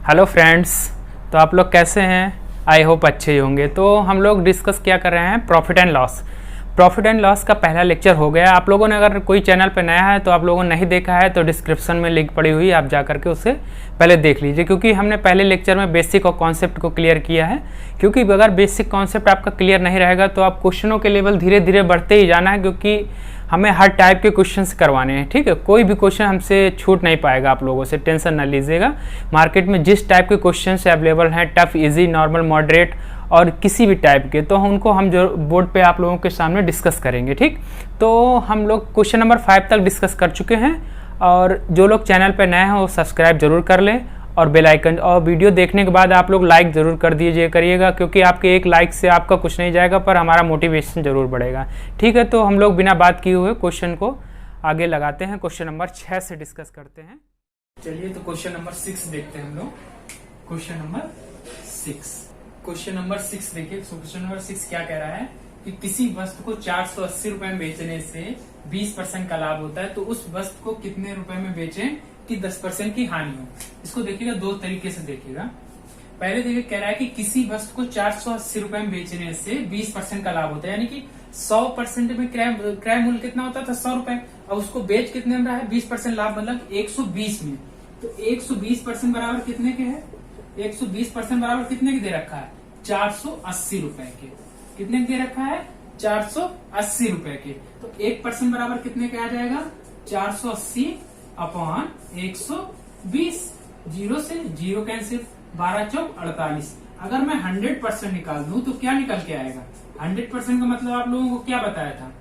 Hello friends. तो आप लोग कैसे हैं? आई होप अच्छे ही होंगे। तो हम लोग डिस्कस क्या कर रहे हैं, profit and loss. Profit and loss का पहला लेक्चर हो गया। आप लोगों ने अगर कोई चैनल पर नया है तो आप लोगों ने नहीं देखा है तो डिस्क्रिप्शन में लिंक पड़ी हुई है, आप जा करके उसे पहले देख लीजिए, क्योंकि हमने पहले लेक्चर में बेसिक और कॉन्सेप्ट को क्लियर किया है। क्योंकि अगर बेसिक कॉन्सेप्ट आपका क्लियर नहीं रहेगा तो आप क्वेश्चनों के लेवल धीरे धीरे बढ़ते ही जाना है, क्योंकि हमें हर टाइप के क्वेश्चंस करवाने हैं। ठीक है, कोई भी क्वेश्चन हमसे छूट नहीं पाएगा, आप लोगों से टेंशन ना लीजिएगा। मार्केट में जिस टाइप के क्वेश्चंस अवेलेबल हैं, टफ, इजी, नॉर्मल, मॉडरेट और किसी भी टाइप के, तो उनको हम जो बोर्ड पे आप लोगों के सामने डिस्कस करेंगे। ठीक, तो हम लोग क्वेश्चन नंबर 5 तक डिस्कस कर चुके हैं। और जो लोग चैनल पे नए हैं वो सब्सक्राइब जरूर कर लें और बेल आइकन, और वीडियो देखने के बाद आप लोग लाइक ज़रूर कर दीजिए करिएगा, क्योंकि आपके एक लाइक से आपका कुछ नहीं जाएगा पर हमारा मोटिवेशन ज़रूर बढ़ेगा। ठीक है, तो हम लोग बिना बात किए हुए क्वेश्चन को आगे लगाते हैं। क्वेश्चन नंबर 6 से डिस्कस करते हैं। चलिए, तो क्वेश्चन नंबर 6 देखते हैं हम लोग। क्वेश्चन नंबर 6 देखिए। क्वेश्चन नंबर 6 क्या कह रहा है कि किसी वस्तु को 480 रुपए में बेचने से 20% का लाभ होता है, तो उस वस्तु को कितने रुपए में बेचें कि 10% की हानि हो। इसको देखिएगा, दो तरीके से देखिएगा। पहले देखिए, कह रहा है कि किसी वस्तु को 480 रुपए में बेचने से 20% का लाभ होता है, यानी कि 100% में क्रय मूल्य कितना होता था, 100 रुपए, और उसको बेच कितने में रहा है, 20% लाभ, मतलब 120 में। तो 120% बराबर कितने के है, 120% बराबर कितने के दे रखा है, 480 रुपए के। कितने के दे रखा है, 480 रुपए के। तो 1% बराबर कितने के आ जाएगा, 480 अपॉन 120। जीरो से जीरो कैंसिल, 12 चौक 48। अगर मैं 100% निकाल दूं तो क्या निकल के आएगा, 100% का मतलब आप लोगों को क्या बताया था,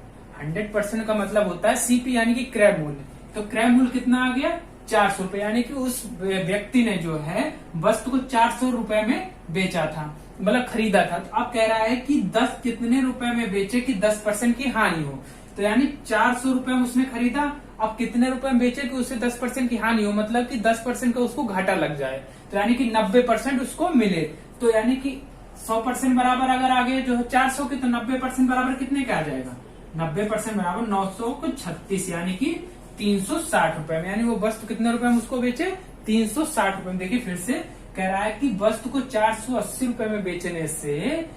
100% का मतलब होता है सीपी, यानी कि क्रय मूल्य। तो क्रय मूल्य कितना आ गया, 400 रुपए, यानी कि उस व्यक्ति ने जो है वस्तु को 400 रुपए में बेचा था, मतलब खरीदा था। तो अब कह रहा है कि 10 कितने रुपए में बेचे कि 10% की हानि हो। तो यानी 400 रुपए में उसने खरीदा, अब कितने रुपए में बेचे कि उसे 10% की हानि हो, मतलब कि 10% का उसको घाटा लग जाए, तो यानी कि 90% उसको मिले। तो यानी कि 100% बराबर अगर आगे जो है 400 की, तो 90% बराबर कितने का आ जाएगा, 90% बराबर 936, यानी कि 360 रुपए में। यानी वो वस्तु कितने रुपए में उसको बेचे, 360 रुपए में। देखिए फिर से कह रहा है कि वस्तु को 480 रुपए में बेचने से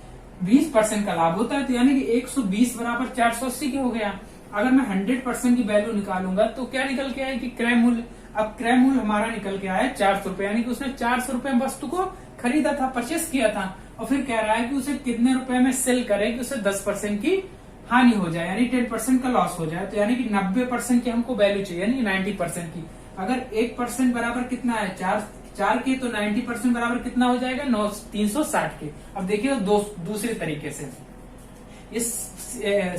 20% का लाभ होता है, तो यानी कि 120 बराबर 480 की हो गया। अगर मैं 100% की वैल्यू निकालूंगा तो क्या निकल के आए कि क्रय मूल्य। अब क्रय मूल्य हमारा निकल के आया 400 रुपए, यानी कि उसने 400 रुपए में वस्तु को खरीदा था, परचेस किया था। और फिर कह रहा है कि उसे कितने रुपए में सेल करे कि उसे 10% की हानि हो जाए, यानी 10% का लॉस हो जाए। तो यानी कि 90% की हमको वैल्यू चाहिए, यानी 90% की। अगर 1% बराबर कितना है, 4 के, तो 90% बराबर कितना हो जाएगा, 360 के। अब देखिए दूसरे तरीके से, इस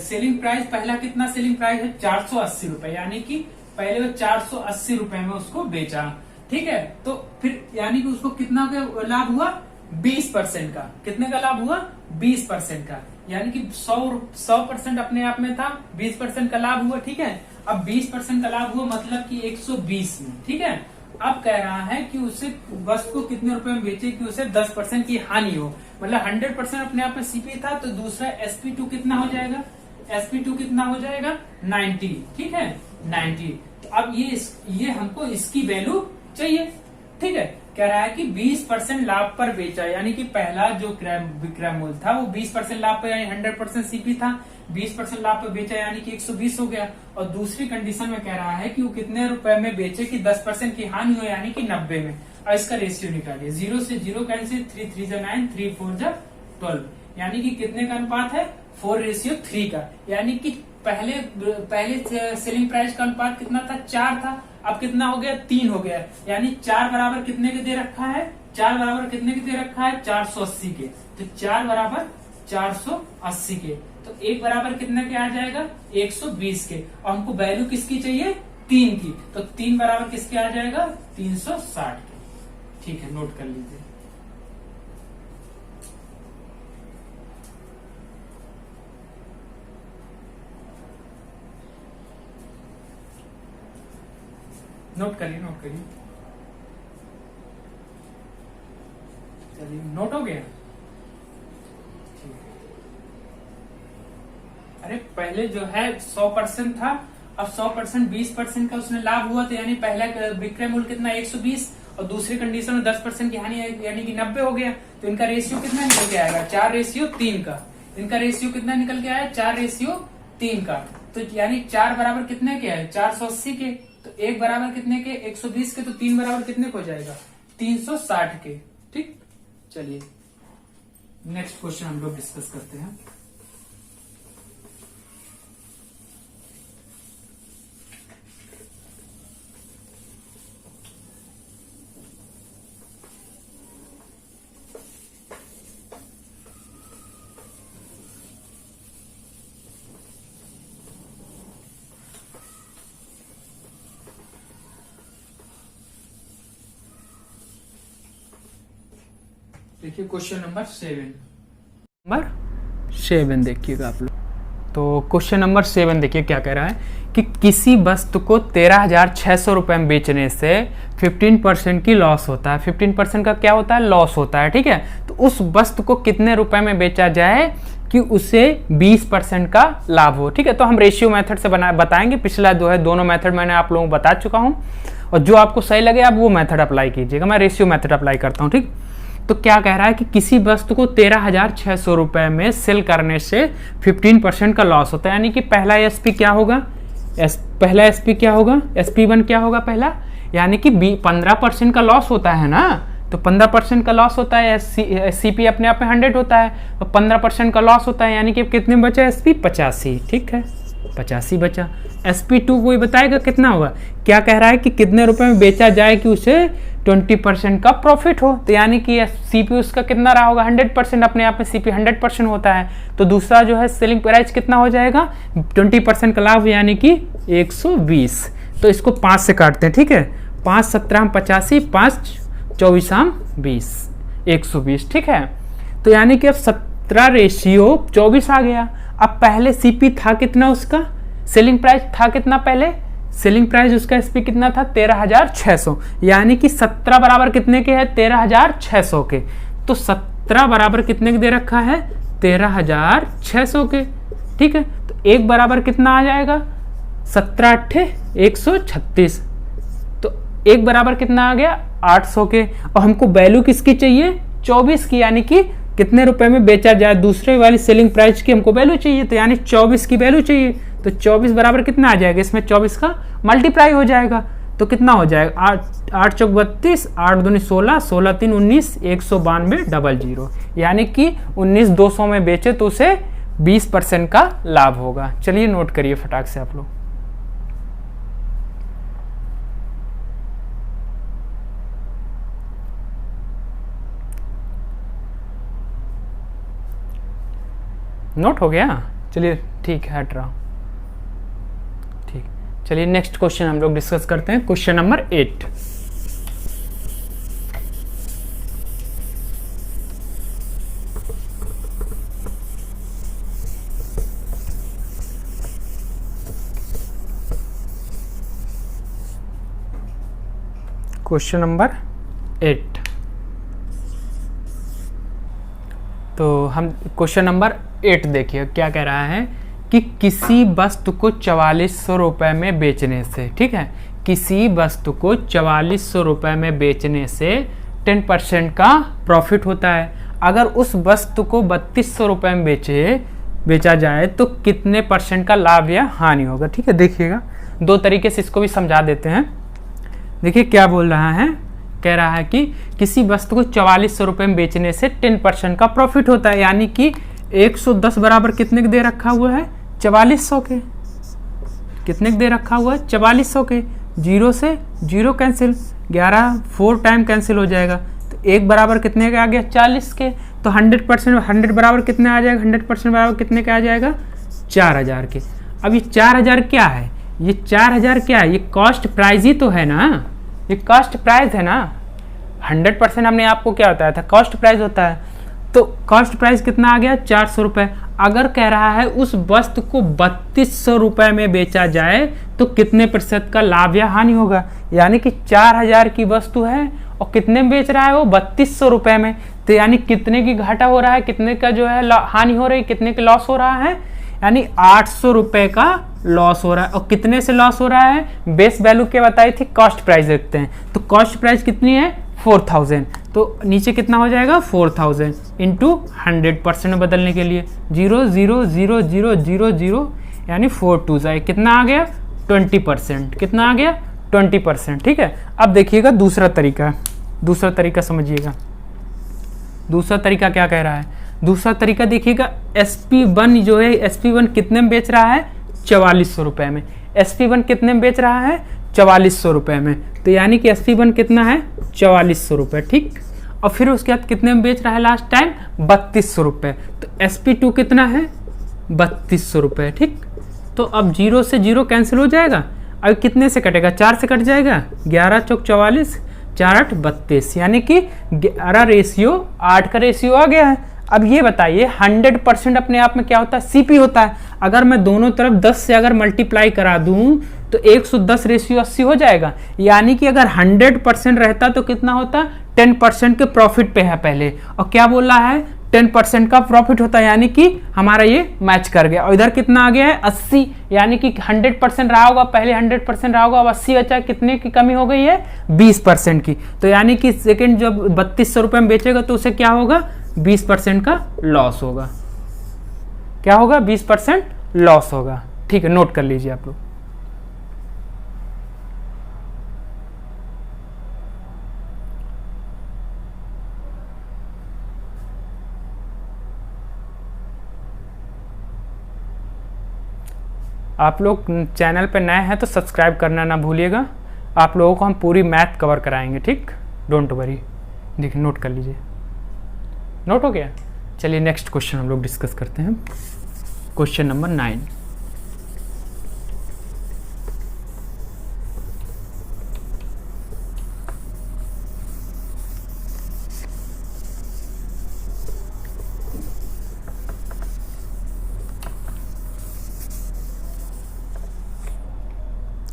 सेलिंग प्राइस, पहला कितना सेलिंग प्राइस है, 480 रुपए, यानी कि पहले वो 480 रुपए में उसको बेचा। ठीक है, तो फिर यानी कि उसको कितना का लाभ हुआ, 20% का। कितने का लाभ हुआ, 20% का, यानी कि 100% अपने आप में था, 20% का लाभ हुआ। ठीक है, अब 20% का लाभ हुआ मतलब कि 120 में। ठीक है, अब कह रहा है कि उसे वस्तु को कितने रुपए में बेचे कि उसे 10% की हानि हो, मतलब 100% अपने आप में सीपी था, तो दूसरा SP2 कितना हो जाएगा, SP2 कितना हो जाएगा, 90। ठीक है, 90। तो अब ये हमको इसकी वैल्यू चाहिए। ठीक है, कह रहा है कि 20% लाभ पर बेचा, यानी कि पहला जो विक्रय मूल्य था वो 20% लाभ पर, यानी 100% सीपी था, 20% लाभ पर बेचा, यानी कि 120 हो गया। और दूसरी कंडीशन में कह रहा है कि वो कितने रुपए में बेचे कि 10% की हानि हो, यानी कि 90 में। और इसका रेशियो निकालिए, 0 से 0 कैंसिल, 3 3 9, 3 4 12, यानी कि कितने का अनुपात है, 4:3 का। यानी कि पहले सेलिंग प्राइस का अनुपात कितना था, 4 था, अब कितना हो गया, 3 हो गया। यानी 4 बराबर कितने के दे रखा है, 4 बराबर कितने के दे रखा है, 480 के। तो 4 बराबर 480 के, तो 1 बराबर कितने के आ जाएगा, 120 के। और हमको वैल्यू किसकी चाहिए, 3 की, तो 3 बराबर किसके आ जाएगा, 360 के। ठीक है, नोट कर लीजिए। नोट करिए चलिए, नोट हो गया। अरे पहले जो है 100% था, अब 100% 20% का उसने लाभ हुआ, तो यानी पहला विक्रय मूल्य कितना, 120, और दूसरी कंडीशन में 10% की हानि यानी कि 90 हो गया, तो इनका रेशियो कितना निकल के आएगा 4:3 का। इनका रेशियो कितना निकल के आया 4:3 का। तो यानी 4 बराबर कितने के है 480 के, तो 1 बराबर कितने के 120 के, तो 3 बराबर कितने को जाएगा 360 के। ठीक, चलिए नेक्स्ट क्वेश्चन हम लोग डिस्कस करते हैं। देखिए क्वेश्चन नंबर 7 देखिएगा आप लोग। तो क्वेश्चन नंबर 7 देखिए क्या कह रहा है कि किसी वस्तु को 13,600 रुपए में बेचने से 15% की लॉस होता है। 15% का क्या होता है लॉस होता है, ठीक है। तो उस वस्तु को कितने रुपए में बेचा जाए कि उसे 20% का लाभ हो, ठीक है। तो हम रेशियो मेथड से बताएंगे। पिछला जो है दोनों मेथड मैंने आप लोगों को बता चुका हूं, और जो आपको सही लगे आप वो मेथड अप्लाई कीजिएगा। मैं रेशियो मेथड अप्लाई करता हूं, ठीक। तो क्या कह रहा है कि किसी वस्तु को 13,600 रुपए में सेल करने से 15% का लॉस होता है। यानी कि पहला एसपी क्या होगा, पहला एसपी क्या होगा, SP1 क्या होगा पहला, यानी कि 15% का लॉस होता है ना। तो 15% का लॉस होता है, सीपी अपने आप में 100 होता है, तो 15% का लॉस होता है, यानी कि कितने बचा एसपी 85, ठीक है 85 बचा। SP2 कोई बताएगा कितना होगा, क्या कह रहा है कि कितने रुपए में बेचा जाए कि उसे 20% का प्रॉफिट हो। तो यानी कि सीपी उसका कितना रहा होगा 100%, अपने आप में सीपी 100% होता है। तो दूसरा जो है सेलिंग प्राइस कितना हो जाएगा 20% का लाभ, यानी कि 120। तो इसको 5 से काटते हैं, ठीक है। 5 17 85, 5 24 20, 120, ठीक है। तो यानी कि अब 17:24 आ गया। अब पहले सीपी था कितना, उसका सेलिंग प्राइस था कितना, पहले सेलिंग प्राइस उसका एसपी कितना था 13,600, यानी कि 17 बराबर कितने के है 13,600 के। तो 17 बराबर कितने के दे रखा है 13,600 के, ठीक है। तो 1 बराबर कितना आ जाएगा 17 8 136, तो 1 बराबर कितना आ गया 800 के। और हमको वैल्यू किसकी चाहिए 24 की, यानी कि कितने रुपए में बेचा जाए, दूसरे वाली सेलिंग प्राइस की हमको वैल्यू चाहिए, तो यानी 24 की वैल्यू चाहिए। तो 24 बराबर कितना आ जाएगा, इसमें 24 का मल्टीप्लाई हो जाएगा, तो कितना हो जाएगा 8 चौक 32, 8 दूनी 16, 16 3 19, 192 00, यानी कि 19,200 में बेचे तो उसे 20% का लाभ होगा। चलिए नोट करिए फटाक से आप लोग। नोट हो गया, चलिए ठीक है, हट रहा हूं, ठीक। चलिए नेक्स्ट क्वेश्चन हम लोग डिस्कस करते हैं, क्वेश्चन नंबर 8। Question number 8। तो हम क्वेश्चन नंबर 8 देखिए क्या कह रहा है कि किसी वस्तु को 4400 रुपए में बेचने से, ठीक है, किसी वस्तु को 4400 रुपए में बेचने से 10% का प्रॉफिट होता है। अगर उस वस्तु को 3200 रुपए में बेचा जाए तो कितने % का लाभ या हानि होगा, ठीक है। देखिएगा दो तरीके से इसको भी समझा देते हैं। देखिए क्या बोल रहा है, कह रहा है कि किसी वस्तु को 4400 रुपए में बेचने से 10% का प्रॉफिट होता है, यानी कि 110 बराबर कितने के दे रखा हुआ है 4400 के, कितने के दे रखा हुआ है 4400 के। 0 से 0 कैंसिल, 11 4 टाइम कैंसिल हो जाएगा, तो 1 बराबर कितने का आ गया 40 के। तो 100% 100 बराबर कितने आ जाएगा, 100% बराबर कितने का आ जाएगा 4000 के। अब ये 4000 क्या है, ये 4000 क्या है, ये कॉस्ट प्राइस ही तो है ना, ये कॉस्ट प्राइस है ना। 100% हमने आपको क्या बताया था कॉस्ट प्राइस होता है, तो कॉस्ट प्राइस कितना आ गया 400 रुपए। अगर कह रहा है उस वस्तु को 3200 रुपए में बेचा जाए तो कितने % का लाभ या हानि होगा, यानी कि 4000 की वस्तु है और कितने में बेच रहा है वो 3200 रुपए में, तो यानी कितने की घाटा हो रहा है, कितने का जो है हानि हो रही है, कितने का लॉस हो रहा है यानी 800 रुपए का लॉस हो रहा है। और कितने से लॉस हो रहा है? बेस वैल्यू क्या बताई थी? कॉस्ट प्राइस देखते हैं, तो कॉस्ट प्राइस कितनी है? 4000। तो नीचे कितना हो जाएगा? 4000 इंटू 100% में बदलने के लिए 0.00000 यानी 4 2 जाए, कितना आ गया? 20%। कितना आ गया? 20%। ठीक है। अब देखिएगा दूसरा तरीका, दूसरा तरीका समझिएगा। दूसरा तरीका क्या कह रहा है? दूसरा तरीका देखिएगा, SP1 जो है, SP1 कितने में बेच रहा है? 4400 रुपए में। SP1 कितने में बेच रहा है? 4400 रुपए में। तो यानी कि SP1 कितना है? 4400 रुपए। ठीक। और फिर उसके बाद कितने में बेच रहा है लास्ट टाइम? 3200 रुपए। तो SP2 कितना है? 3200 रुपए। ठीक। तो अब 0 से 0 कैंसिल हो जाएगा। अब कितने से कटेगा? 4 से कट जाएगा। 11 चौक 44, 4 8 32, यानी कि 11:8 का रेशियो आ गया है। अब ये बताइए 100% अपने आप में क्या होता है? सीपी होता है। अगर मैं दोनों तरफ 10 से अगर मल्टीप्लाई करा दूं तो 110:80 हो जाएगा। यानी कि अगर 100% रहता तो कितना होता? 10% के प्रॉफिट पे है पहले, और क्या बोल रहा है? 10% का प्रॉफिट होता है, यानी कि हमारा ये मैच कर गया। और इधर कितना आ गया है? 80, यानी कि 100% रहा होगा, पहले 100% रहा होगा, अब 80 बचा। कितने की कमी हो गई है? 20% की। तो यानी कि सेकेंड जब 3200 रुपये में बेचेगा तो उसे क्या होगा? 20% का लॉस होगा। क्या होगा? 20% लॉस होगा। ठीक है, नोट कर लीजिए आप लोग। आप लोग चैनल पर नए हैं तो सब्सक्राइब करना ना भूलिएगा। आप लोगों को हम पूरी मैथ कवर कराएंगे। ठीक, डोंट वरी। देखिए, नोट कर लीजिए। नोट हो गया? चलिए नेक्स्ट क्वेश्चन हम लोग डिस्कस करते हैं। Question number 9।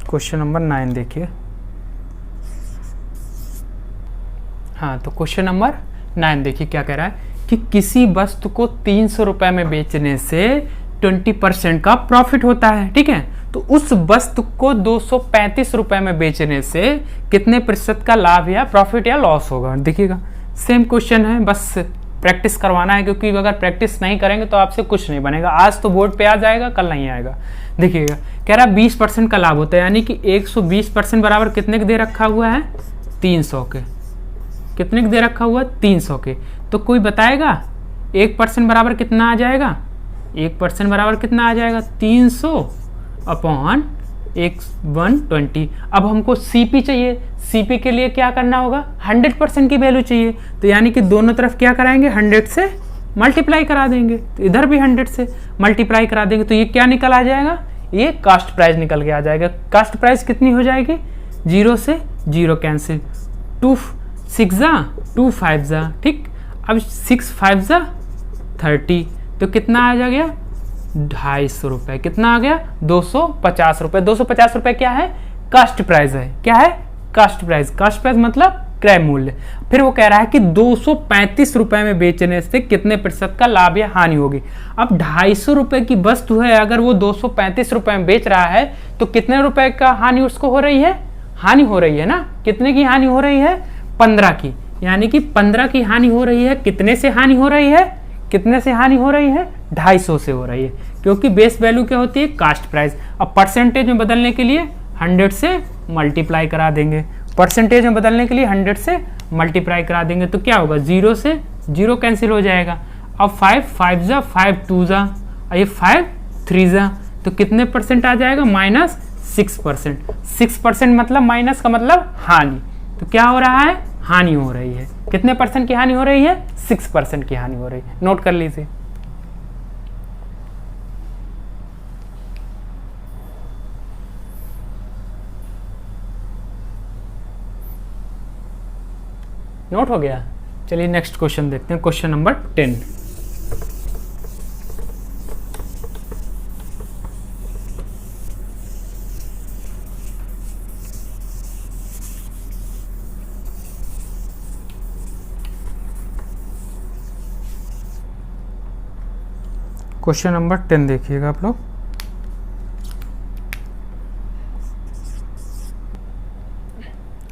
क्वेश्चन नंबर 9 देखिए। हाँ, तो क्वेश्चन नंबर 9 देखिए क्या कह रहा है कि किसी वस्तु को 300 रुपए में बेचने से 20% का प्रॉफिट होता है। ठीक है, तो उस वस्तु को 235 रुपए में बेचने से कितने प्रतिशत का लाभ या प्रॉफिट या लॉस होगा? देखिएगा, सेम क्वेश्चन है, बस प्रैक्टिस करवाना है, क्योंकि अगर प्रैक्टिस नहीं करेंगे तो आपसे कुछ नहीं बनेगा। आज तो बोर्ड पे आ जाएगा, कल नहीं आएगा। देखिएगा, कह रहा है 20% का लाभ होता है, यानी कि 120% बराबर कितने के दे रखा हुआ है? 300 के। कितने के दे रखा हुआ है? 300 के। तो कोई बताएगा 1% बराबर कितना आ जाएगा? 1% बराबर कितना आ जाएगा? 300 अपॉन 120। अब हमको सीपी चाहिए। सीपी के लिए क्या करना होगा? 100% की वैल्यू चाहिए। तो यानी कि दोनों तरफ क्या कराएंगे? 100 से मल्टीप्लाई करा देंगे। तो इधर भी 100 से मल्टीप्लाई करा देंगे। तो ये क्या निकल आ जाएगा? ये कास्ट प्राइस निकल के आ जाएगा। कास्ट प्राइस कितनी हो जाएगी? 0 से 0 कैंसिल। 2 6 जा 2 5 जा। ठीक, अब 6 5 जा 30। तो कितना आ जा गया? 250 रुपए। कितना आ गया? 250 रुपए। 250 रुपए क्या है? कास्ट प्राइस है। क्या है? Cost price. कास्ट प्राइस मतलब क्रय मूल्य। फिर वो कह रहा है कि 235 रुपए में बेचने से कितने प्रतिशत का लाभ या हानि होगी? अब 250 रुपए की वस्तु है, अगर वो 235 रुपए में बेच रहा है तो कितने रुपए का हानि उसको हो रही है? हानि हो रही है ना। कितने की हानि हो रही है? 15 की। यानी कि 15 की हानि हो रही है। कितने से हानि हो रही है? कितने से हानि हो रही है? 250 से हो रही है, क्योंकि बेस वैल्यू क्या होती है? Cost price. अब परसेंटेज में बदलने के लिए 100 से मल्टीप्लाई करा देंगे। परसेंटेज में बदलने के लिए 100 से मल्टीप्लाई करा देंगे। तो क्या होगा? 0 से 0 कैंसिल हो जाएगा। अब 5 5 जा 5 2 जा, और ये 5 3 जा। तो कितने परसेंट आ जाएगा? -6%। 6% मतलब माइनस का मतलब हानि। तो क्या हो रहा है? हानि हो रही है। कितने परसेंट की हानि हो रही है? 6% की हानि हो रही है। नोट कर लीजिए। नोट हो गया? चलिए नेक्स्ट क्वेश्चन देखते हैं। Question number 10। क्वेश्चन नंबर 10 देखिएगा आप लोग।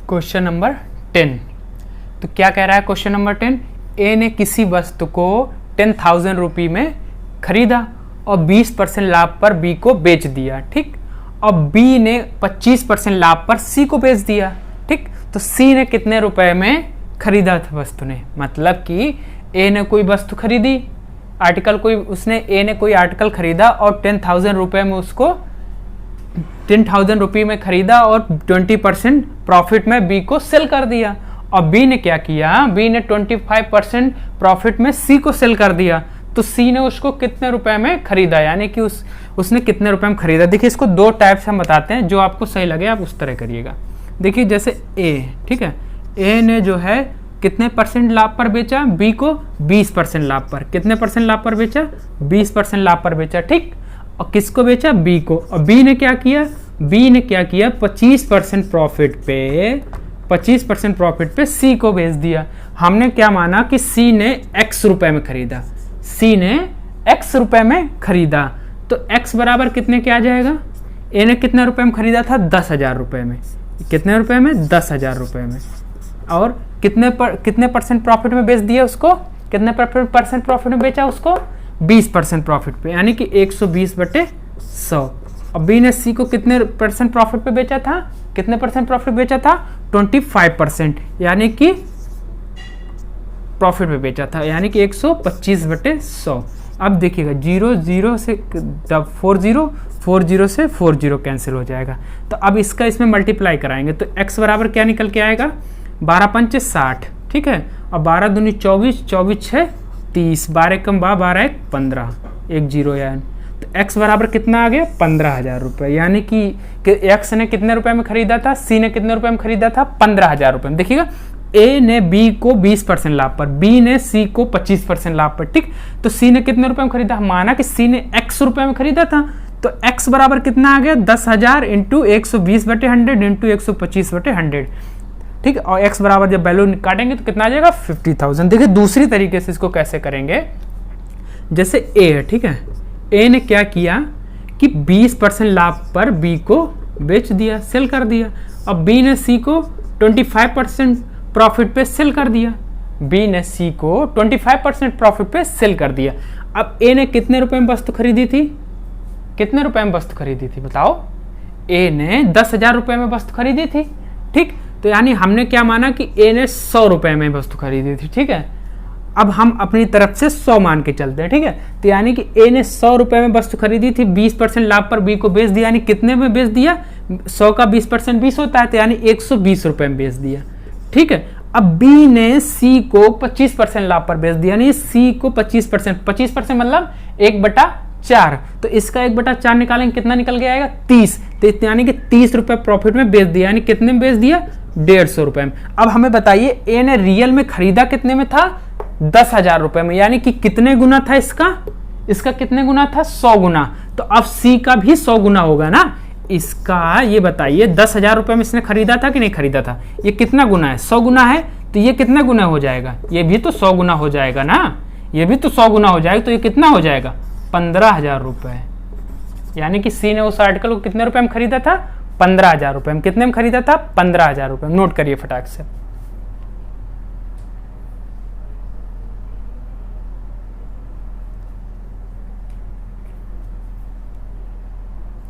क्वेश्चन नंबर 10, तो क्या कह रहा है क्वेश्चन नंबर 10? ए ने किसी वस्तु को 10,000 रुपये में खरीदा और 20% लाभ पर बी को बेच दिया, ठीक। और बी ने 25% लाभ पर सी को बेच दिया, ठीक। तो सी ने कितने रुपए में खरीदा था वस्तु ने? मतलब कि ए ने कोई वस्तु खरीदी, आर्टिकल कोई, उसने ए ने कोई आर्टिकल खरीदा और 10,000 रुपये में उसको 10,000 रुपये में खरीदा और 20% प्रॉफिट में बी को सेल कर दिया। और बी ने क्या किया? बी ने 25% प्रॉफिट में सी को सेल कर दिया। तो सी ने उसको कितने रुपए में खरीदा, यानी कि उसने कितने रुपए में खरीदा? देखिए इसको दो टाइप से हम बताते हैं, जो आपको सही लगे आप उस तरह करिएगा। देखिए जैसे ए, ठीक है, ए ने जो है कितने परसेंट लाभ पर बेचा? बी को 20% लाभ पर। कितने परसेंट लाभ पर बेचा? 20% लाभ पर बेचा, ठीक। और किसको बेचा? बी को। और बी ने क्या किया? बी ने क्या किया? 25% प्रॉफिट पे सी को बेच दिया। हमने क्या माना कि सी ने एक्स रुपए में खरीदा, सी ने एक्स रुपए में खरीदा, तो एक्स बराबर कितने के आ जाएगा? ए ने कितने रुपए में खरीदा था? 10,000 रुपए में। कितने रुपए में? 10,000 रुपए में। और कितने परसेंट प्रॉफिट में बेच दिया उसको? कितने परसेंट प्रॉफिट में बेचा उसको? 20% प्रॉफिट पे, यानी कि 120/100। और बी ने सी को कितने परसेंट प्रॉफिट पे बेचा था? कितने परसेंट प्रॉफिट बेचा था? 25%, यानी कि प्रॉफिट पे बेचा था, यानी कि 125/100। अब देखिएगा 0 से 40 से 40 कैंसिल हो जाएगा। तो अब इसका इसमें मल्टीप्लाई कराएंगे तो x बराबर क्या निकल के आएगा? 12 पंचे 60, ठीक है। और 12 दूनी 24, 24 6 30, 12 कम 12 1 15, 1 0 यानी तो x बराबर कितना आ गया? 15,000 रुपये। यानी कि x ने कितने रुपए में खरीदा था? सी ने कितने रुपए में खरीदा था? 15,000 रुपये में। देखिएगा ए ने बी को 20% लाभ पर, बी ने सी को 25% लाभ पर, ठीक। तो सी ने कितने रुपए में खरीदा? माना कि सी ने x रुपए में खरीदा था, तो x बराबर कितना आ गया? 10,000 इंटू 120/100 इंटू 125/100, ठीक। और x बराबर जब वैल्यू काटेंगे तो कितना आ जाएगा? 50,000। देखिए दूसरी तरीके से इसको कैसे करेंगे। जैसे ए है, ठीक है, ए ने क्या किया कि 20% लाभ पर बी को बेच दिया, सेल कर दिया। अब बी ने सी को 25% प्रॉफिट पे सेल कर दिया, बी ने सी को 25% प्रॉफिट पे सेल कर दिया। अब ए ने कितने रुपए में वस्तु खरीदी थी? कितने रुपए में वस्तु खरीदी थी बताओ? ए ने 10,000 रुपए में वस्तु खरीदी थी, ठीक। तो यानी हमने क्या माना कि ए ने 100 रुपए में वस्तु खरीदी थी, ठीक है। अब हम अपनी तरफ से 100 मान के चलते हैं, ठीक है। तो यानी कि ए ने 100 रुपए में वस्तु खरीदी थी, 20% लाभ पर बी को बेच दिया, यानी कितने में बेच दिया? 100 का 20% 20 होता है, तो यानी 120 रुपए में बेच दिया, ठीक है। अब बी ने सी को 25% लाभ पर बेच दिया, यानी सी को 25% मतलब 1/4। तो इसका 1/4 निकालेंगे, कितना निकल के आएगा? 30। तो यानी कि 30 रुपए प्रॉफिट में बेच दिया, यानी कितने में बेच दिया? 150 रुपए में। अब हमें बताइए ए ने रियल में खरीदा कितने में था? 10,000 रुपए में, यानी कि कितने गुना था इसका? इसका कितने गुना था? 100 गुना। तो अब सी का भी 100 गुना होगा ना इसका। ये बताइए 10,000 रुपए में इसने खरीदा था कि नहीं खरीदा था? ये कितना गुना है? 100 गुना है। तो ये कितना गुना हो जाएगा? ये भी तो 100 गुना हो जाएगा ना, ये भी तो 100 गुना हो जाएगा। तो ये कितना हो जाएगा? 15,000 रुपए। यानी कि सी ने उस आर्टिकल को कितने रुपए में खरीदा था? 15,000 रुपए में। कितने में खरीदा था? 15,000 रुपए में। नोट करिए फटाक से।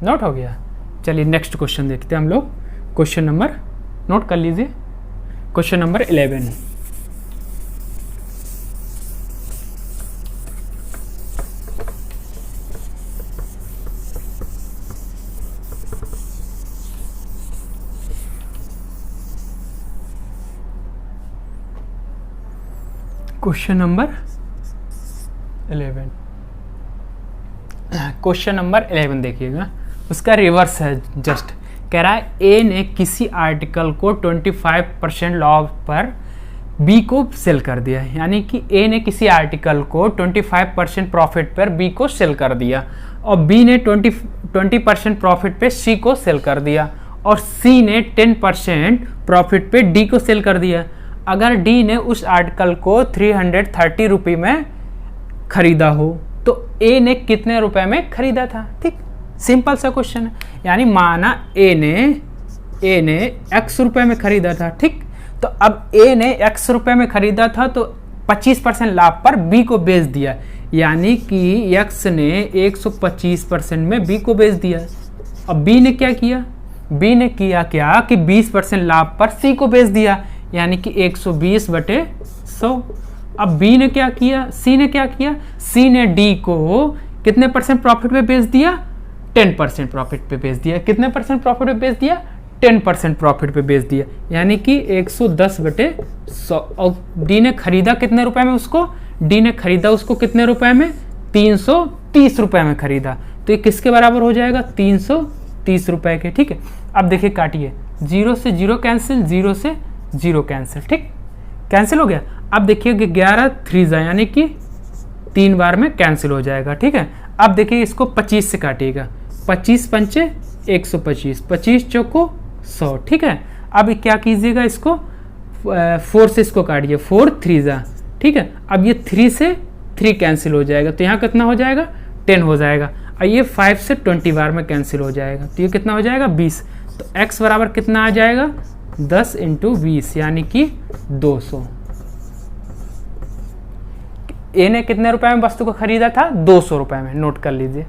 नोट हो गया? चलिए नेक्स्ट क्वेश्चन देखते हैं हम लोग। क्वेश्चन नंबर नोट कर लीजिए, question number 11। Question number 11, question number 11 देखिएगा, उसका रिवर्स है। जस्ट कह रहा है ए ने किसी आर्टिकल को 25% लॉस पर बी को सेल कर दिया, यानी कि ए ने किसी आर्टिकल को 25% प्रॉफिट पर बी को सेल कर दिया और बी ने 20% प्रॉफिट पे सी को सेल कर दिया और सी ने 10% प्रॉफिट पे डी को सेल कर दिया। अगर डी ने उस आर्टिकल को 330 रुपये में खरीदा हो तो ए ने कितने रुपए में खरीदा था। ठीक, सिंपल सा क्वेश्चन है। यानी माना ए ने x रुपए में खरीदा था। ठीक, तो अब ए ने x रुपए में खरीदा था तो 25% लाभ पर b को बेच दिया, यानी कि x ने 125% में b को बेच दिया। अब b ने क्या किया, b ने किया क्या कि 20% लाभ पर c को बेच दिया, यानी कि 120/100। अब b ने क्या किया, c ने क्या किया, c ने d को कितने परसेंट प्रॉफिट पे बेच दिया, 10% प्रॉफिट पे बेच दिया। कितने परसेंट प्रॉफिट पे बेच दिया, 10% प्रॉफिट पे बेच दिया, यानी कि 110/100। और डी ने खरीदा कितने रुपए में उसको, डी ने खरीदा उसको कितने रुपए में, 330 रुपए में खरीदा। तो ये किसके बराबर हो जाएगा, 330 रुपए के। ठीक है, अब देखिए काटिए, 0 से 0 कैंसिल, 0 से 0 कैंसिल। ठीक, कैंसिल हो गया। अब देखिए 11 3 यानी कि 3 बार में कैंसिल हो जाएगा। ठीक है, अब देखिए इसको 25 से काटिएगा, 25 पंचे 125, 25 चौको 100। ठीक है, अब क्या कीजिएगा, इसको 4 से इसको काटिए, 4 3 ठीक है, अब ये 3 से 3 कैंसिल हो जाएगा, तो यहाँ कितना हो जाएगा, 10 हो जाएगा। और ये 5 से 20 बार में कैंसिल हो जाएगा, तो ये कितना हो जाएगा, 20। तो x बराबर कितना आ जाएगा, 10 × 20 यानी कि 200। ए ने कितने रुपए में वस्तु को खरीदा था, 200 रुपए में। नोट कर लीजिए।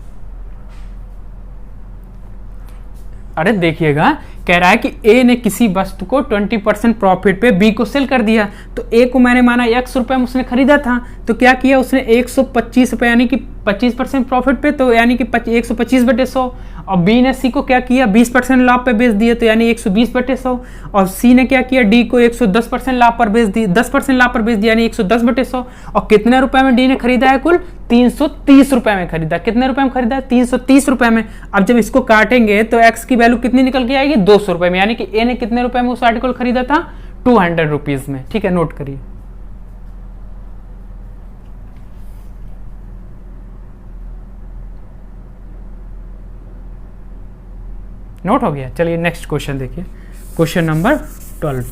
अरे देखिएगा, कह रहा है कि ए ने किसी वस्तु को 20% प्रॉफिट पे बी को सेल कर दिया। तो ए को मैंने माना x रुपए में उसने खरीदा था, तो क्या किया उसने, 125 रुपए यानी कि 25% प्रॉफिट पे, तो यानी कि 125/100। और बी ने सी को क्या किया, 20% लाभ पे बेच दिया, तो यानी 120/100। और सी ने क्या किया, डी को 110% लाभ पर बेच दिया, 10% लाभ पर बेच दिया, यानी 110/100। और कितने रुपए में डी ने खरीदा है, कुल 330 रुपए में खरीदा। कितने रुपए में खरीदा है, 330 रुपए में। अब जब इसको काटेंगे तो एक्स की वैल्यू कितनी निकल के आएगी, 200 रुपए में, यानी कि ए ने कितने रुपए में उस आर्टिकल खरीदा था, 200 रुपीज में। ठीक है, नोट करिए। नोट हो गया। चलिए नेक्स्ट क्वेश्चन देखिए, क्वेश्चन नंबर 12।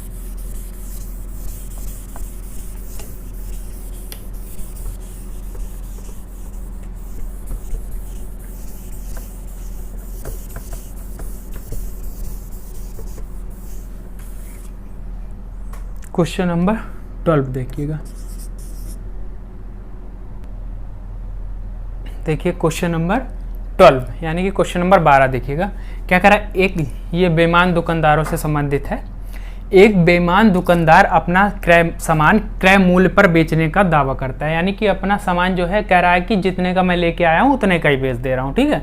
क्वेश्चन नंबर 12 देखिएगा। देखिए क्वेश्चन नंबर 12 यानी कि क्वेश्चन नंबर 12 देखिएगा। क्या कह रहा है, एक ये बेईमान दुकानदारों से संबंधित है। एक बेईमान दुकानदार अपना सामान क्रय मूल्य पर बेचने का दावा करता है, यानी कि अपना सामान जो है कह रहा है कि जितने का मैं लेके आया हूँ उतने का ही बेच दे रहा हूँ। ठीक है,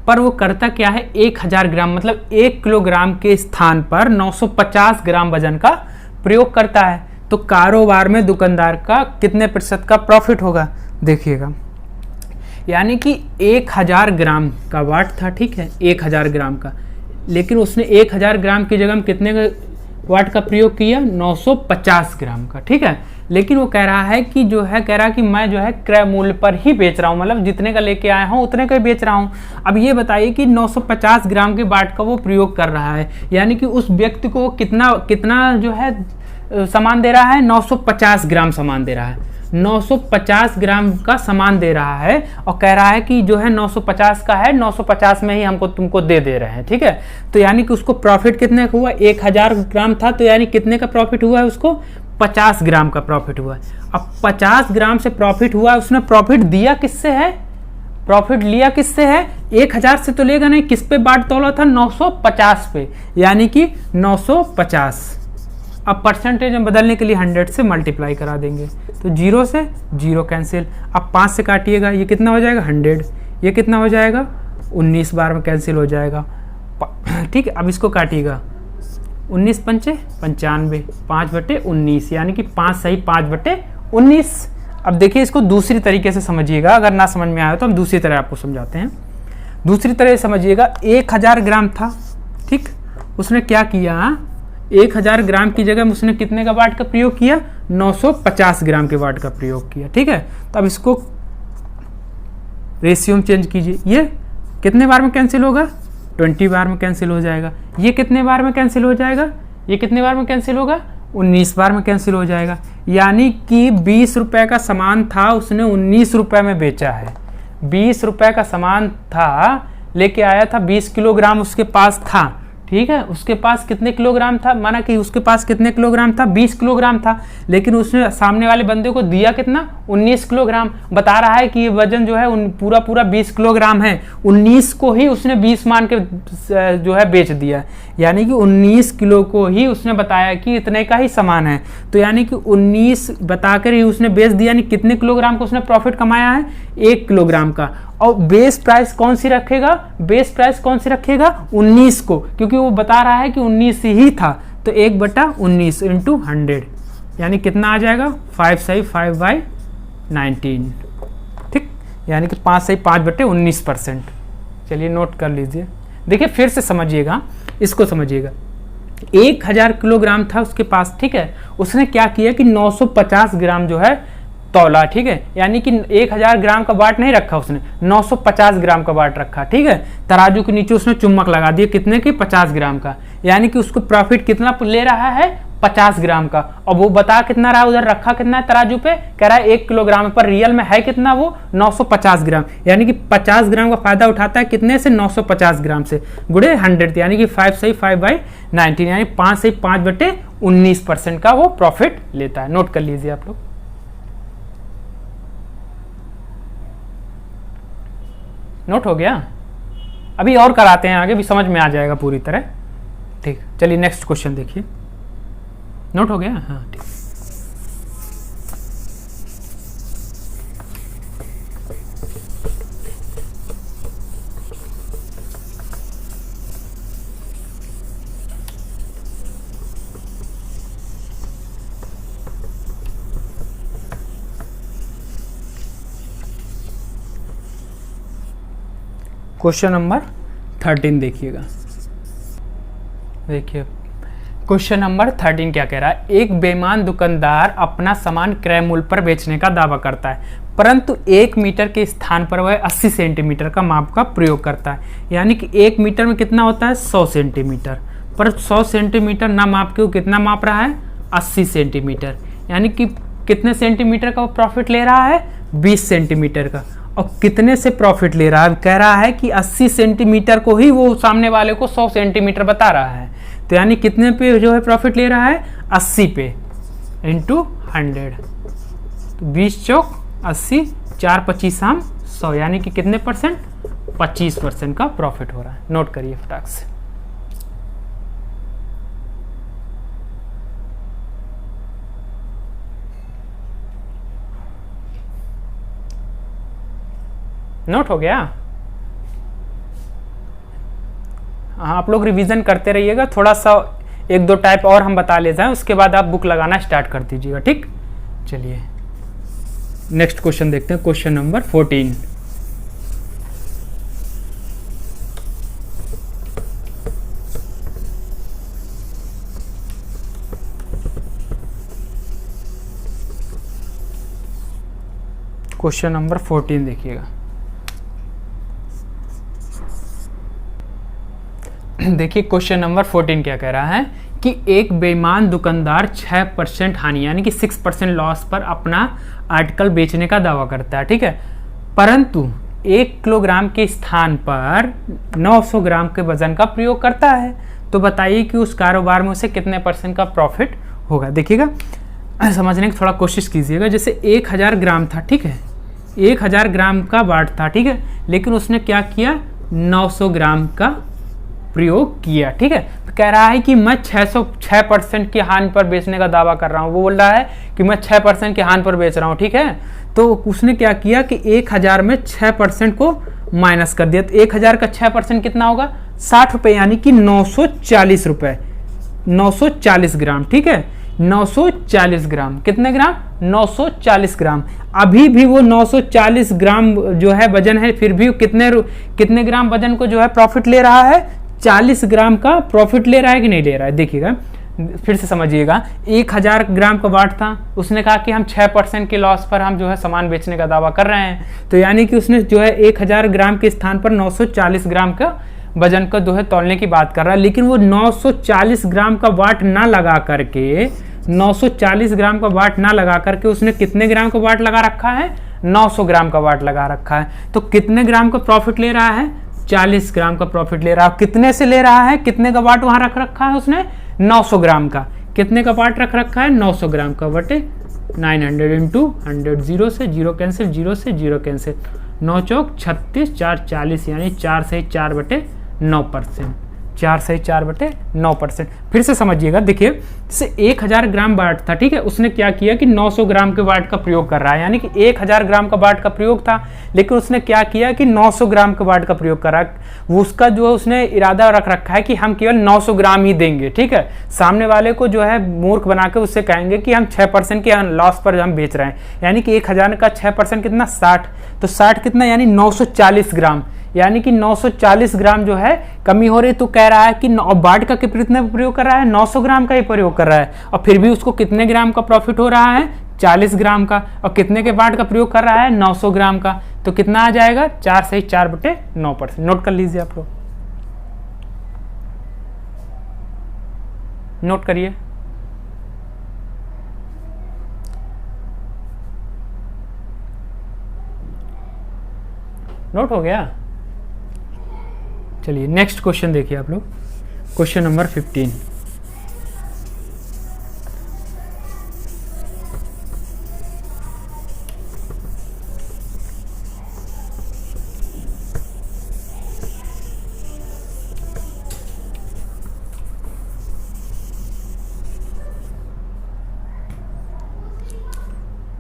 पर वो करता क्या है, 1000 ग्राम मतलब 1 किलोग्राम के स्थान पर 950 ग्राम वजन का प्रयोग करता है। तो कारोबार में दुकानदार का कितने प्रतिशत का प्रॉफिट होगा, देखिएगा। यानी कि 1000 ग्राम का वाट था, ठीक है, 1000 ग्राम का, लेकिन उसने 1000 ग्राम की जगह में कितने वाट का प्रयोग किया, 950 ग्राम का। ठीक है, लेकिन वो कह रहा है कि जो है, कह रहा है कि मैं जो है क्रय मूल्य पर ही बेच रहा हूँ, मतलब जितने का लेके आया हूँ उतने का ही बेच रहा हूँ। अब ये बताइए कि 950 ग्राम के वाट का वो प्रयोग कर रहा है, यानी कि उस व्यक्ति को कितना जो है सामान दे रहा है, 950 ग्राम सामान दे रहा है, 950 ग्राम का सामान दे रहा है। और कह रहा है कि जो है 950 का है, 950 में ही हमको तुमको दे रहे हैं। ठीक है, तो यानी कि उसको प्रॉफिट कितने का हुआ, 1000 ग्राम था, तो यानी कितने का प्रॉफिट हुआ है उसको, 50 ग्राम का प्रॉफिट हुआ है। अब 50 ग्राम से प्रॉफिट हुआ, उसने प्रॉफिट दिया किससे है, प्रॉफिट लिया किससे है, 1000 से तो लेगा नहीं, किस पे बाट तोला था, 950 पे, यानी कि 950। अब परसेंटेज में बदलने के लिए 100 से मल्टीप्लाई करा देंगे, तो 0 से 0 कैंसिल। अब 5 से काटिएगा, ये कितना हो जाएगा, 100, ये कितना हो जाएगा, 19 बार में कैंसिल हो जाएगा। ठीक है, अब इसको काटिएगा, 19 पंचे 95, 5/19, यानी कि 5 सही 5/19। अब देखिए इसको दूसरी तरीके से समझिएगा, अगर ना समझ में आया तो हम दूसरी तरह आपको समझाते हैं। दूसरी तरह समझिएगा, 1000 ग्राम था, ठीक, उसने क्या किया, 1000 ग्राम की जगह में उसने कितने का वाट का प्रयोग किया, 950 ग्राम के वाट का प्रयोग किया। ठीक है, तो अब इसको रेशियो में चेंज कीजिए, ये कितने बार में कैंसिल होगा, 20 बार में कैंसिल हो जाएगा। ये कितने बार में कैंसिल हो जाएगा, ये कितने बार में कैंसिल होगा, 19 बार में कैंसिल हो जाएगा। यानी कि 20 रुपए का सामान था, उसने 19 रुपए में बेचा है, 20 रुपए का सामान था, लेके आया था 20 किलोग्राम उसके पास था, ठीक है। उसके पास कितने किलोग्राम था, माना कि उसके पास कितने किलोग्राम था, 20 किलोग्राम था, लेकिन उसने सामने वाले बंदे को दिया कितना, 19 किलोग्राम। बता रहा है कि ये वजन जो है पूरा पूरा 20 किलोग्राम है, 19 को ही उसने 20 मान के जो है बेच दिया, यानी कि 19 किलो को ही उसने बताया कि इतने का ही सामान है, तो यानी कि 19 बताकर ही उसने बेच दिया, यानी कितने किलोग्राम को उसने प्रॉफिट कमाया है, 1 किलोग्राम का। और बेस प्राइस कौन सी रखेगा, बेस प्राइस कौन सी रखेगा, 19 को, क्योंकि वो बता रहा है कि 19 ही था, तो 1/19 इंटू 100, यानी कितना आ जाएगा, 5 सही 5/19, ठीक, यानी कि 5 सही 5/19%। चलिए नोट कर लीजिए। देखिए फिर से समझिएगा, इसको समझिएगा। 1000 किलोग्राम था उसके पास, ठीक है। उसने क्या किया कि 950 ग्राम जो है तौला, ठीक है, यानी कि 1000 ग्राम का बाट नहीं रखा उसने, 950 ग्राम का बाट रखा, ठीक है। तराजू के नीचे उसने चुम्बक लगा दिया, कितने की, 50 ग्राम का, यानी कि उसको प्रॉफिट कितना ले रहा है, 50 ग्राम का। और वो बता कितना रहा, उधर रखा कितना है तराजू पे, कह रहा है 1 किलोग्राम, पर रियल में है कितना, वो 950 ग्राम, यानी कि 50 ग्राम का फायदा उठाता है कितने से, 950 ग्राम से, गुड़े 100, यानी कि 5 सही 5/19, यानी 5 सही 5/19% का वो प्रॉफिट लेता है। नोट कर लीजिए आप लोग। नोट हो गया। अभी और कराते हैं आगे, भी समझ में आ जाएगा पूरी तरह, ठीक। चलिए नेक्स्ट क्वेश्चन देखिए। नोट हो गया, हाँ ठीक। क्वेश्चन नंबर 13 देखिएगा। देखिए क्वेश्चन नंबर 13 क्या कह रहा है, एक बेईमान दुकानदार अपना सामान क्रय मूल्य पर बेचने का दावा करता है, परंतु 1 मीटर के स्थान पर वह 80 सेंटीमीटर का माप का प्रयोग करता है, यानी कि 1 मीटर में कितना होता है, 100 सेंटीमीटर, पर 100 सेंटीमीटर ना माप के वो कितना माप रहा है, 80 सेंटीमीटर, यानी कि कितने सेंटीमीटर का वो प्रॉफिट ले रहा है, 20 सेंटीमीटर का। और कितने से प्रॉफिट ले रहा है, कह रहा है कि 80 सेंटीमीटर को ही वो सामने वाले को 100 सेंटीमीटर बता रहा है, तो यानी कितने पे जो है प्रॉफिट ले रहा है, 80 पे इंटू 100, तो 20 चौक 80, 4 25 100, यानी कि कितने परसेंट, 25% का प्रॉफिट हो रहा है। नोट करिए फटाक से। नोट हो गया। हाँ आप लोग रिवीजन करते रहिएगा, थोड़ा सा 1-2 टाइप और हम बता ले जाएं, उसके बाद आप बुक लगाना स्टार्ट कर दीजिएगा, ठीक। चलिए नेक्स्ट क्वेश्चन देखते हैं, क्वेश्चन नंबर 14। क्वेश्चन नंबर 14 देखिएगा। देखिए क्वेश्चन नंबर 14 क्या कह रहा है कि एक बेईमान दुकानदार 6% हानि यानी कि 6% लॉस पर अपना आर्टिकल बेचने का दावा करता है, ठीक है, परंतु 1 किलोग्राम के स्थान पर 900 ग्राम के वजन का प्रयोग करता है, तो बताइए कि उस कारोबार में उसे कितने % का प्रॉफिट होगा। देखिएगा समझने की थोड़ा कोशिश कीजिएगा। जैसे 1000 ग्राम था, ठीक है, 1000 ग्राम का बाट था, ठीक है, लेकिन उसने क्या किया, 900 ग्राम का प्रयोग किया, ठीक है। तो कह रहा है कि मैं 6% की हानि पर बेचने का दावा कर रहा हूँ, वो बोल रहा है कि मैं 6% की हानि पर बेच रहा हूँ, ठीक है। तो उसने क्या किया कि 1000 में 6% को माइनस कर दिया, तो 1000 का 6% कितना होगा, 60 रुपये, यानी कि 940 रुपये, 940 ग्राम, ठीक है, 940 ग्राम, कितने ग्राम, 940 ग्राम। अभी भी वो 940 ग्राम जो है वजन है, फिर भी कितने ग्राम वजन को जो है प्रॉफिट ले रहा है, 40 ग्राम का प्रॉफिट ले रहा है कि नहीं ले रहा है। देखिएगा फिर से समझिएगा, 1000 ग्राम का बाट था, उसने कहा कि हम 6% के लॉस पर हम जो है सामान बेचने का दावा कर रहे हैं, तो यानी कि उसने जो है 1000 ग्राम के स्थान पर 940 ग्राम का वजन का जो है तौलने की बात कर रहा है, लेकिन वो 940 ग्राम का वाट ना लगा करके 940 ग्राम का वाट ना लगा करके उसने कितने ग्राम का वाट लगा रखा है, 900 ग्राम का वाट लगा रखा है। तो कितने ग्राम का प्रॉफिट ले रहा है? 40 ग्राम का प्रॉफिट ले रहा है। कितने से ले रहा है? कितने का वाट वहां रख रखा है उसने? 900 ग्राम का। कितने का वाट रख रखा है? 900 ग्राम का बटे 900 इंटू 100, 0 से 0 कैंसिल, 0 से 0 कैंसिल, 9 चौक 36, 4 40, यानी 4 सही 4 बटे 9%, 4 सही 4 बटे 9%। फिर से समझिएगा, देखिए जैसे 1000 ग्राम वाट था, ठीक है, उसने क्या किया कि 900 ग्राम के वाट का प्रयोग कर रहा है, यानी कि 1000 ग्राम का वाट का प्रयोग था, लेकिन उसने क्या किया कि 900 ग्राम के वाट का प्रयोग करा। वो उसका जो है उसने इरादा रख रखा है कि हम केवल 900 ग्राम ही देंगे, ठीक है। सामने वाले को जो है मूर्ख बना के उससे कहेंगे कि हम 6% के लॉस पर हम बेच रहे हैं, यानी कि 1000 का 6% कितना? 60। तो 60 कितना? यानी 940 ग्राम, यानी कि 940 ग्राम जो है कमी हो रही। तो कह रहा है कि वाट का कितने प्रयोग कर रहा है? 900 ग्राम का ही प्रयोग कर रहा है, और फिर भी उसको कितने ग्राम का प्रॉफिट हो रहा है? 40 ग्राम का। और कितने के वाट का प्रयोग कर रहा है? 900 ग्राम का। तो कितना आ जाएगा? 4 सही 4 बटे 9%। नोट कर लीजिए आप लोग, नोट करिए। नोट हो गया? चलिए नेक्स्ट क्वेश्चन देखिए आप लोग, क्वेश्चन नंबर 15।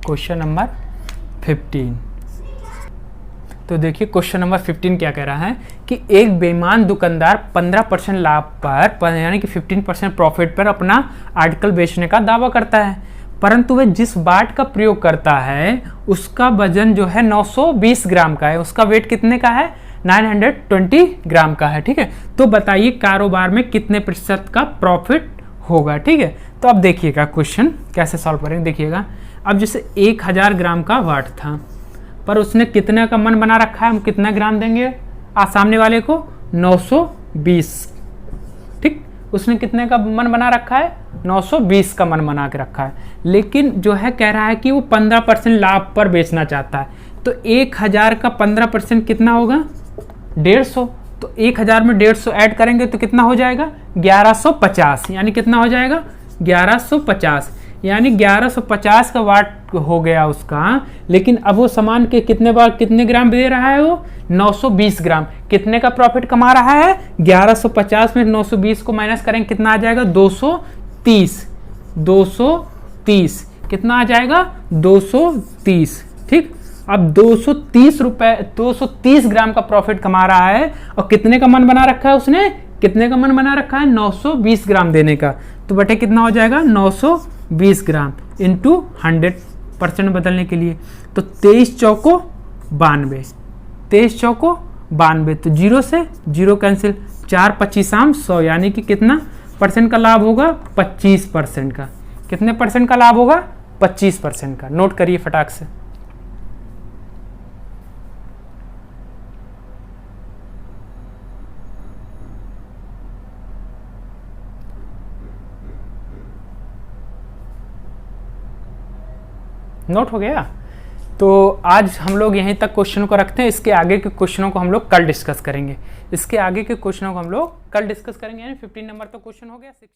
Question number 15। तो देखिए क्वेश्चन नंबर 15 क्या कह रहा है कि एक बेईमान दुकानदार 15% लाभ पर, यानी कि 15% प्रॉफिट पर अपना आर्टिकल बेचने का दावा करता है, परंतु वह जिस बाट का प्रयोग करता है उसका वजन जो है 920 ग्राम का है। उसका वेट कितने का है? 920 ग्राम का है, ठीक है। तो बताइए कारोबार में कितने प्रतिशत का प्रॉफिट होगा, ठीक है। तो अब देखिएगा क्वेश्चन कैसे सॉल्व करेंगे, देखिएगा। अब जैसे 1000 ग्राम का वाट था, पर उसने कितने का मन बना रखा है, हम कितना ग्राम देंगे सामने वाले को? 920, ठीक। उसने कितने का मन बना रखा है? 920 का मन बना के रखा है, लेकिन जो है कह रहा है कि वो 15% लाभ पर बेचना चाहता है। तो 1000 का 15% कितना होगा? 150। तो 1000 में 150 ऐड करेंगे तो कितना हो जाएगा? 1150, यानी कितना हो जाएगा? 1150, यानी 1150 का वाट हो गया उसका। लेकिन अब वो सामान के कितने ग्राम दे रहा है? वो 920 ग्राम। कितने का प्रॉफिट कमा रहा है? 1150 में 920 को माइनस करेंगे कितना आ जाएगा? 230। 230 कितना आ जाएगा? 230, ठीक। अब 230 ग्राम का प्रॉफिट कमा रहा है, और कितने का मन बना रखा है उसने? कितने का मन बना रखा है? 920 ग्राम देने का। तो बटे कितना हो जाएगा? 920 ग्राम इंटू 100% बदलने के लिए। तो 23 चौको 92, 23 चौको 92, तो 0 से 0 कैंसिल, 4 25 100, यानी कि कितना परसेंट का लाभ होगा? 25% का। कितने परसेंट का लाभ होगा? 25% का। नोट करिए फटाक से। नोट हो गया? तो आज हम लोग यहीं तक क्वेश्चन को रखते हैं। इसके आगे के क्वेश्चनों को हम लोग कल डिस्कस करेंगे। यानी 15 नंबर का क्वेश्चन हो गया। 16